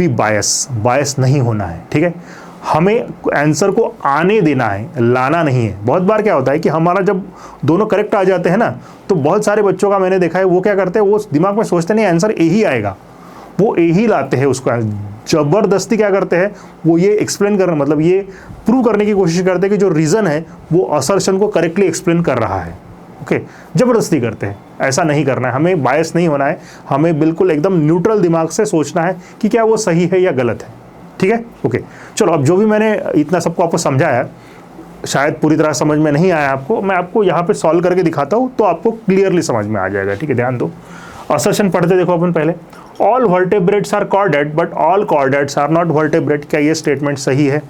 B बायस नहीं होना है, ठीक है। हमें आंसर को आने देना है, लाना नहीं है। बहुत बार क्या होता है कि हमारा जब दोनों करेक्ट आ जाते हैं ना, तो बहुत सारे बच्चों का मैंने देखा है, वो क्या करते हैं, वो दिमाग में सोचते नहीं आंसर ए ही आएगा, वो ए ही लाते हैं, उसको जबरदस्ती क्या करते हैं, वो ये एक्सप्लेन करना, मतलब ये प्रूव करने की कोशिश करते हैं कि जो रीज़न है वो असर्शन को करेक्टली एक्सप्लेन कर रहा है। ओके, जबरदस्ती करते हैं। ऐसा नहीं करना है, हमें बायस नहीं होना है, हमें बिल्कुल एकदम न्यूट्रल दिमाग से सोचना है कि क्या वो सही है या गलत है, ठीक है। ओके, चलो अब जो भी मैंने इतना सबको आपको समझाया, शायद पूरी तरह समझ में नहीं आया आपको, मैं आपको यहाँ पे सॉल्व करके दिखाता हूँ तो आपको क्लियरली समझ में आ जाएगा, ठीक है। ध्यान दो, असर्शन पढ़ते देखो अपन पहले। All vertebrates are chordate but all chordates are not vertebrate. क्या ये स्टेटमेंट सही है?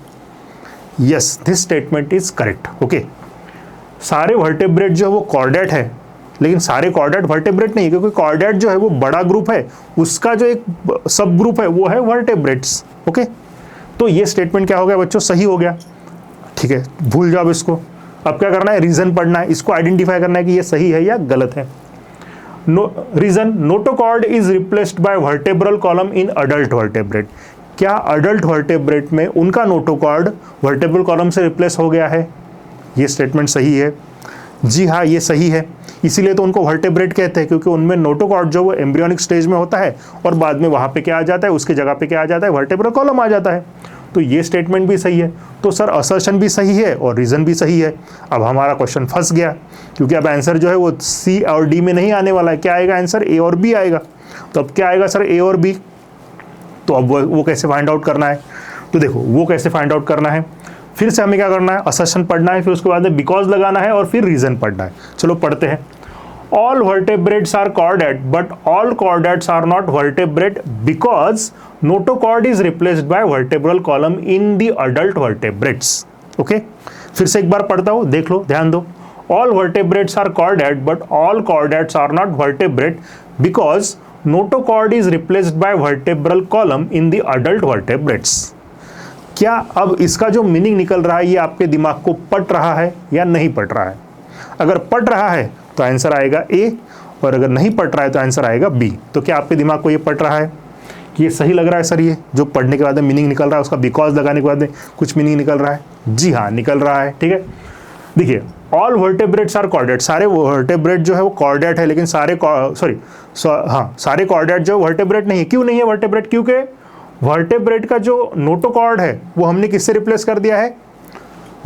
Yes, this statement is correct. Okay, सारे वर्टेब्रेट जो है वो कॉर्डेट है, लेकिन सारे कॉर्डेट वर्टेब्रेट नहीं है, क्योंकि कॉर्डेट जो है वो बड़ा ग्रुप है, उसका जो एक सब ग्रुप है वो है वर्टेब्रेट्स। ओके, तो ये स्टेटमेंट क्या हो गया बच्चों, सही हो गया, ठीक है। भूल जाओ इसको। अब क्या करना है, रीजन पढ़ना है, इसको आइडेंटिफाई करना है कि ये सही है या गलत है। Reason, notochord is replaced by vertebral column in adult vertebrate. क्या अडल्ट वर्टेब्रेट में उनका नोटोकॉर्ड वर्टेब्रल कॉलम से रिप्लेस हो गया है? ये स्टेटमेंट सही है। जी हाँ, ये सही है, इसीलिए तो उनको वर्टेब्रेट कहते हैं, क्योंकि उनमें नोटोकॉर्ड जो वो एम्ब्रियोनिक स्टेज में होता है और बाद में वहाँ पे क्या आ जाता है, उसकी जगह पे क्या आ जाता है, वर्टेब्रल कॉलम आ जाता है। तो ये स्टेटमेंट भी सही है। तो सर असर्शन भी सही है और रीज़न भी सही है। अब हमारा क्वेश्चन फंस गया, क्योंकि अब आंसर जो है वो सी और डी में नहीं आने वाला है। क्या आएगा आंसर? ए और बी आएगा। तो अब क्या आएगा सर, ए और बी? तो अब वो कैसे फाइंड आउट करना है? तो देखो वो कैसे फाइंड आउट करना है, फिर से हमें क्या करना है, असर्शन पढ़ना है, फिर उसके बाद बिकॉज लगाना है और फिर रीज़न पढ़ना है। चलो पढ़ते हैं। All vertebrates are chordate, but all chordates are not vertebrate because notochord is replaced by vertebral column in the adult vertebrates. Okay? फिर से एक बार पढ़ता हूँ, देख लो, ध्यान दो। All vertebrates are chordate, but all chordates are not vertebrate because notochord is replaced by vertebral column in the adult vertebrates. क्या अब इसका जो मीनिंग निकल रहा है ये आपके दिमाग को पट रहा है या नहीं पट रहा है? अगर पट रहा है तो आंसर आएगा ए, और अगर नहीं पट रहा है तो आंसर आएगा बी। तो क्या आपके दिमाग को ये पट रहा है कि ये सही लग रहा है सर? ये जो पढ़ने के बाद में मीनिंग निकल रहा है, उसका बिकॉज लगाने के बाद में कुछ मीनिंग निकल रहा है? जी हाँ, निकल रहा है, ठीक है। देखिए, ऑल वर्टेब्रेट्स आर कॉर्डेट, सारे वर्टेब्रेट जो है वो कॉर्डेट है, लेकिन सारे सारे कॉर्डेट जो वर्टेब्रेट नहीं है। क्यों नहीं है वर्टेब्रेट? क्योंकि वर्टेब्रेट का जो नोटोकॉर्ड है वो हमने किससे रिप्लेस कर दिया है?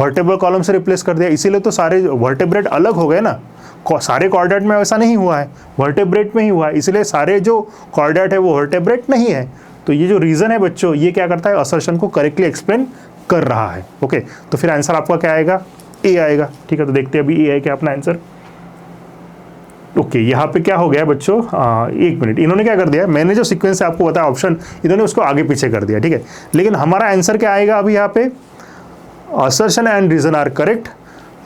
वर्टेब्रल कॉलम से रिप्लेस कर दिया, इसीलिए तो सारे वर्टेब्रेट अलग हो गए ना। सारे कॉर्डेट में ऐसा नहीं हुआ है, वर्टेब्रेट में ही हुआ है, इसलिए सारे जो कॉर्डेट है वो वर्टेब्रेट नहीं है। तो ये जो रीज़न है बच्चों, ये क्या करता है, असर्शन को करेक्टली एक्सप्लेन कर रहा है। ओके, तो फिर आंसर आपका क्या आएगा? ए आएगा, ठीक है। तो देखते हैं अभी ए है क्या अपना आंसर। ओके, यहाँ पे क्या हो गया बच्चों, एक मिनट, इन्होंने क्या कर दिया, मैंने जो सीक्वेंस है आपको बताया ऑप्शन, इन्होंने उसको आगे पीछे कर दिया, ठीक है। लेकिन हमारा आंसर क्या आएगा अभी यहाँ पे, assertion and reason are correct,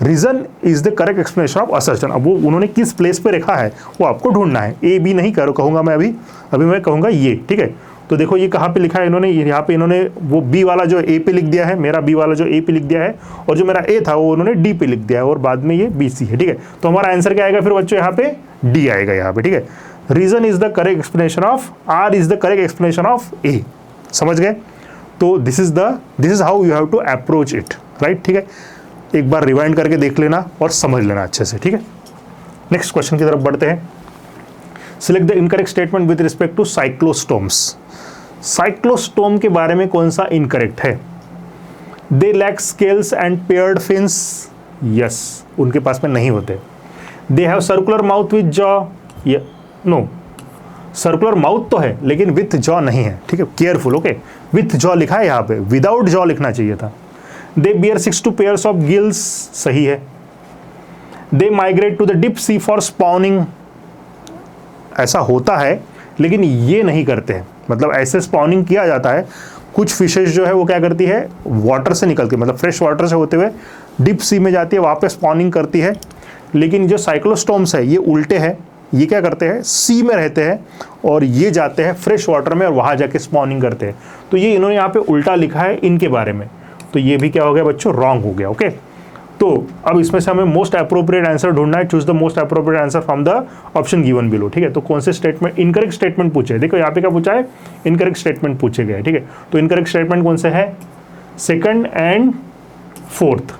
reason is the correct explanation of assertion. अब वो उन्होंने किस प्लेस पे रखा है वो आपको ढूंढना है। ए बी नहीं कहूँगा मैं अभी मैं कहूँगा ये, ठीक है। तो देखो ये कहाँ पे लिखा है इन्होंने, यहाँ पे इन्होंने वो बी वाला जो ए पे लिख दिया है, मेरा बी वाला जो ए पे लिख दिया है, और जो मेरा ए था वो उन्होंने डी पे लिख दिया है, और बाद में ये बी सी है, ठीक है। तो हमारा आंसर क्या आएगा फिर बच्चों, यहाँ पे डी आएगा यहाँ पे, ठीक है। Reason is the correct explanation of, R is the correct explanation of A. समझ गए? तो this is how you have to approach it, right, ठीक है। एक बार रिवाइंड करके देख लेना और समझ लेना अच्छे से, ठीक है। नेक्स्ट क्वेश्चन की तरफ बढ़ते हैं। Select the incorrect statement with respect to cyclostomes. Cyclostome के बारे में कौन सा इनकरेक्ट है? They lack scales and paired fins. Yes, उनके पास में नहीं होते। They have circular mouth with jaw. No, circular mouth तो है लेकिन विथ जॉ नहीं है, ठीक है। Careful, okay. विथ जॉ लिखा है यहाँ पे, विदाउट जॉ लिखना चाहिए था। They bear 6 to pairs of gills, सही है। They migrate to the deep sea for spawning. ऐसा होता है लेकिन ये नहीं करते हैं, मतलब ऐसे स्पॉनिंग किया जाता है। कुछ फिशेज जो है वो क्या करती है, वाटर से निकल के, मतलब फ्रेश वाटर से होते हुए डीप सी में जाती है, वहाँ पे स्पॉनिंग करती है। लेकिन जो साइक्लोस्टोम्स है ये उल्टे हैं, ये क्या करते हैं, सी में रहते हैं और ये जाते हैं फ्रेश वाटर में और वहाँ जाके स्पॉनिंग करते हैं। तो ये इन्होंने यहाँ पे उल्टा लिखा है इनके बारे में, तो ये भी क्या हो गया बच्चों, रॉन्ग हो गया। ओके, तो अब इसमें से हमें मोस्ट अप्रोप्रिएट आंसर ढूंढना है। Choose the most appropriate answer from the option given below. ठीक है, तो कौन से स्टेटमेंट, इनकरेक्ट स्टेटमेंट पूछे, देखो यहाँ पे क्या पूछा है, इनकरेक्ट स्टेटमेंट पूछे गए। ठीक है, तो इनकरेक्ट स्टेटमेंट कौन से है, सेकंड एंड फोर्थ।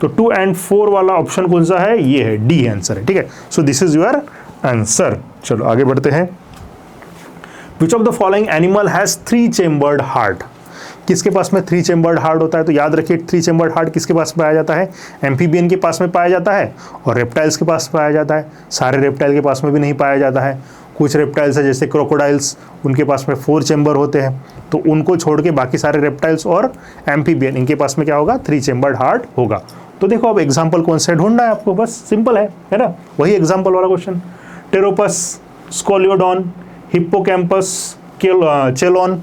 तो 2 and 4 वाला ऑप्शन कौन सा है, ये है, डी आंसर है। ठीक है, so this is your answer. चलो आगे बढ़ते हैं। Which of the following animal has 3 chambered heart. किसके पास में 3 चेम्बर्ड हार्ट होता है, तो याद रखिए 3 चेम्बर्ड हार्ट किसके पास पाया जाता है, एम्फीबियन के पास में पाया जाता है और रेप्टाइल्स के पास पाया जाता है। सारे रेप्टाइल के पास में भी नहीं पाया जाता है। कुछ रेप्टाइल्स है जैसे क्रोकोडाइल्स, उनके पास में 4 चेम्बर होते हैं, तो उनको छोड़ के बाकी सारे रेप्टाइल्स और एम्फीबियन इनके पास में क्या होगा, 3 चेम्बर्ड हार्ट होगा। तो देखो अब एग्जाम्पल कौन सा ढूंढना है आपको, बस सिंपल है ना, वही एग्जाम्पल वाला क्वेश्चन। टेरोपस, स्कोलियोडॉन, हिप्पोकैम्पस, चेलोन,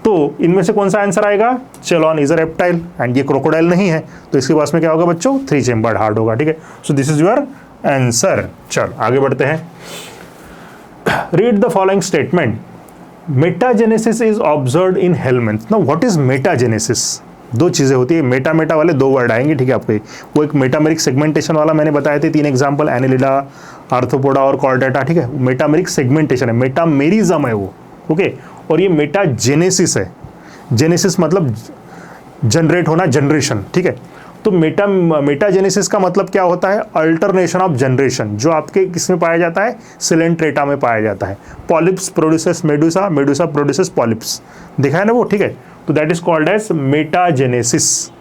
तो इनमें से कौन सा आंसर आएगा, चेलोन इज अ रेप्टाइल एंड ये क्रोकोडाइल नहीं है, तो इसके पास में क्या होगा बच्चों, 3 चेम्बर्ड हार्ट होगा। ठीक है, so this is your answer. चलो आगे बढ़ते हैं। Read the following statement, metagenesis is observed in helminth. Now what is metagenesis, 2 चीज़ें होती है, मेटा मेटा वाले 2 वर्ड आएंगे। ठीक है, आपको वो एक मेटामेरिक सेगमेंटेशन वाला मैंने बताए थे 3 एग्जाम्पल, एनिलिडा, आर्थ्रोपोडा और कॉर्डेटा। ठीक है, मेटामेरिक सेगमेंटेशन है, मेटामेरिज्म है वो, ओके। और ये मेटाजेनेसिस है, जेनेसिस मतलब जनरेट होना, जनरेशन। ठीक है, तो मेटाजेनेसिस का मतलब क्या होता है, अल्टरनेशन ऑफ जनरेशन, जो आपके किसमें पाया जाता है, सिलेंट्रेटा में पाया जाता है। Polyps produces medusa, medusa produces polyps, देखा है ना वो। ठीक है, तो that is called as metagenesis.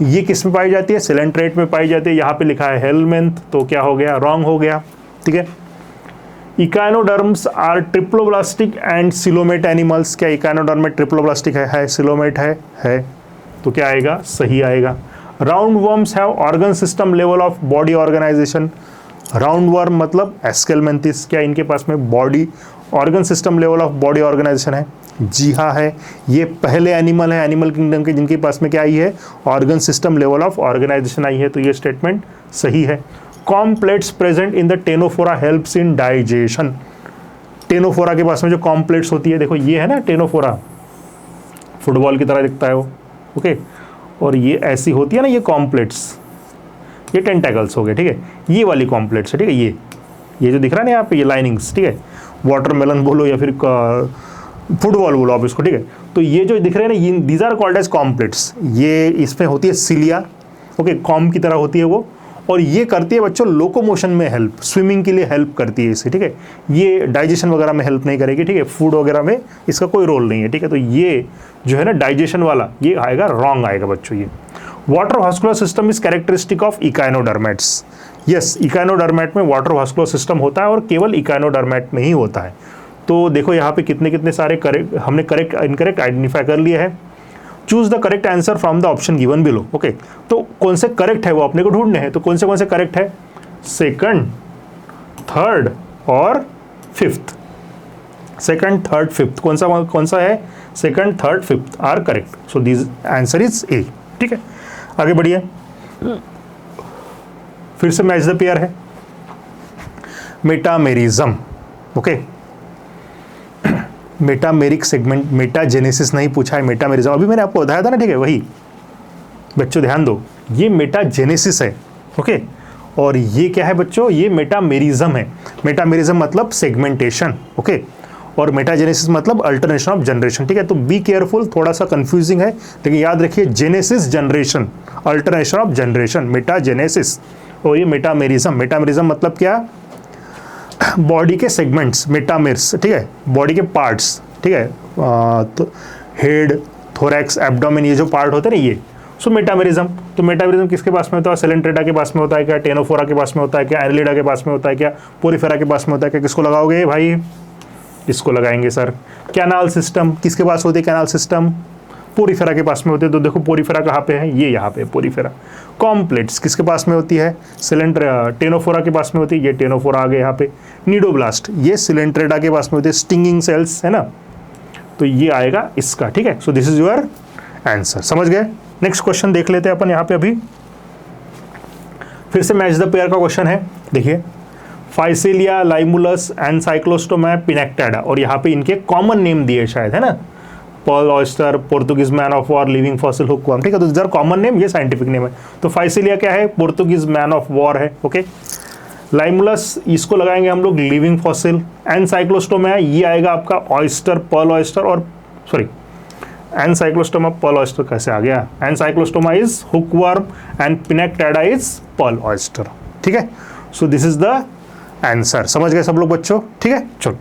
ये किस में पाई जाती है, सिलेंट्रेट में पाई जाती है। यहाँ पे लिखा है हेलमेंथ, तो क्या हो गया, रॉन्ग हो गया। ठीक है, echinoderms are triploblastic and coelomate animals. क्या इकाइनोडर्म में ट्रिप्लोब्लास्टिक है, सिलोमेट है, तो क्या आएगा, सही आएगा। Round worms have organ system level of body organisation. Round worm मतलब एस्केलमेंथिस, क्या इनके पास में body organ system level of body organisation है, जी हाँ है। ये पहले एनिमल है एनिमल किंगडम के जिनके पास में क्या आई है, organ system level of organisation आई है, तो ये स्टेटमेंट सही है। Comb plates present in the ctenophora helps in digestion. Ctenophora के पास में जो कॉम्प्लेट्स होती है, देखो ये है ना टेनोफोरा, फुटबॉल की तरह दिखता है वो, ओके, और ये ऐसी होती है ना, ये कॉम्प्लेट्स, ये टेंटेकल्स हो गए। ठीक है, ये वाली कॉम्प्लेट्स है। ठीक है, ये जो दिख रहा है ना यहाँ पे, ये लाइनिंग्स, ठीक है, वाटरमेलन बोलो या फिर फुटबॉल बोलो आप इसको। ठीक है, तो ये जो दिख रहे हैं ना, these are called as comb plates. ये इसमें होती है सिलिया, ओके, कॉम्ब की तरह होती है वो, और ये करती है बच्चों लोकोमोशन में हेल्प, स्विमिंग के लिए हेल्प करती है इसे। ठीक है, ये डाइजेशन वगैरह में हेल्प नहीं करेगी। ठीक है, फूड वगैरह में इसका कोई रोल नहीं है। ठीक है, तो ये जो है ना डाइजेशन वाला, ये आएगा, रॉन्ग आएगा बच्चों ये। Water vascular system is characteristic of echinoderms. Yes, echinoderm में वाटर वास्कुलर सिस्टम होता है और केवल इकाइनोडर्मेट में ही होता है। तो देखो यहाँ पे कितने सारे करेक्ट, हमने करेक्ट इनकरेक्ट आइडेंटिफाई कर लिए है। Choose the correct answer from the option given below. Okay, तो कौन से करेक्ट है वो अपने को ढूंढने हैं, तो कौन से करेक्ट है, सेकंड, थर्ड और फिफ्थ। सेकंड, थर्ड, फिफ्थ कौन सा है, second, third, fifth are correct, so this answer is A. ठीक है, आगे बढ़िए, फिर से मैच द पेयर है, metamerism. Okay, metameric segment, metagenesis नहीं पूछा है, मेटामेरिज्म अभी मैंने आपको बताया था ना। ठीक है, वही बच्चों ध्यान दो, ये मेटाजेनेसिस है, ओके, और ये क्या है बच्चों, ये मेटामेरिज्म है। मेटामेरिज्म मतलब सेगमेंटेशन, ओके, और मेटाजेनेसिस मतलब अल्टरनेशन ऑफ जनरेशन। ठीक है, तो बी केयरफुल, थोड़ा सा कंफ्यूजिंग है, लेकिन याद रखिए genesis generation, alternation of generation, metagenesis, और ये मेटामेरिज्म। मेटामेरिज्म मतलब क्या, बॉडी के सेगमेंट्स, मेटामेर्स। ठीक है, बॉडी के पार्ट्स। ठीक है, तो हेड, थोरैक्स, एब्डोमेन, ये जो पार्ट होते हैं ना, ये सो मेटामेरिज्म। तो मेटामेरिज्म किसके पास में होता है, सिलेंट्रेटा के पास में होता है क्या, टेनोफोरा के पास में होता है क्या, एनिलिडा के पास में होता है क्या, पोरीफेरा के पास में होता है क्या। किसको लगाओगे भाई, इसको लगाएंगे सर। कैनाल सिस्टम किसके पास होती है, कैनाल सिस्टम पोरीफेरा के पास में होते हैं। तो देखो पोरीफेरा कहाँ पे है, ये यहाँ पे पोरीफेरा। कॉम्प्लेट्स किसके पास में होती है, टेनोफोरा के पास में होती है, ये टेनोफोरा आ गया यहाँ पे। नीडोब्लास्ट ये सिलेंट्रेटा के पास में होती है, स्टिंगिंग सेल्स है ना, तो ये आएगा इसका। ठीक है, so this is your answer, समझ गए। नेक्स्ट क्वेश्चन देख लेते हैं अपन यहाँ पे, अभी फिर से मैच द पेयर का क्वेश्चन है। देखिए, फाइसेलिया, लाइमुलस एंड साइक्लोस्टोमा पिनेक्टेडा, और यहाँ पे इनके कॉमन नेम दिए शायद, है ना, pearl oyster, Portuguese man of war, living fossil, hookworm, ठीक है। तो जरा कॉमन नेम, ये साइंटिफिक नेम है। तो फाइसिलिया क्या है, पोर्तुगीज मैन ऑफ वॉर है, ओके। लाइमुलस, इसको लगाएंगे हम लोग लिविंग फॉसिल। एनसाइक्लोस्टोमा है, ये आएगा आपका ऑयस्टर, पर्ल ऑयस्टर, और सॉरी एनसाइक्लोस्टोमा पर्ल ऑयस्टर कैसे आ गया, Ancylostoma is hookworm and Pinctada is pearl oyster, ठीक है। So this is the answer. समझ गए सब लोग बच्चों, ठीक है। चलो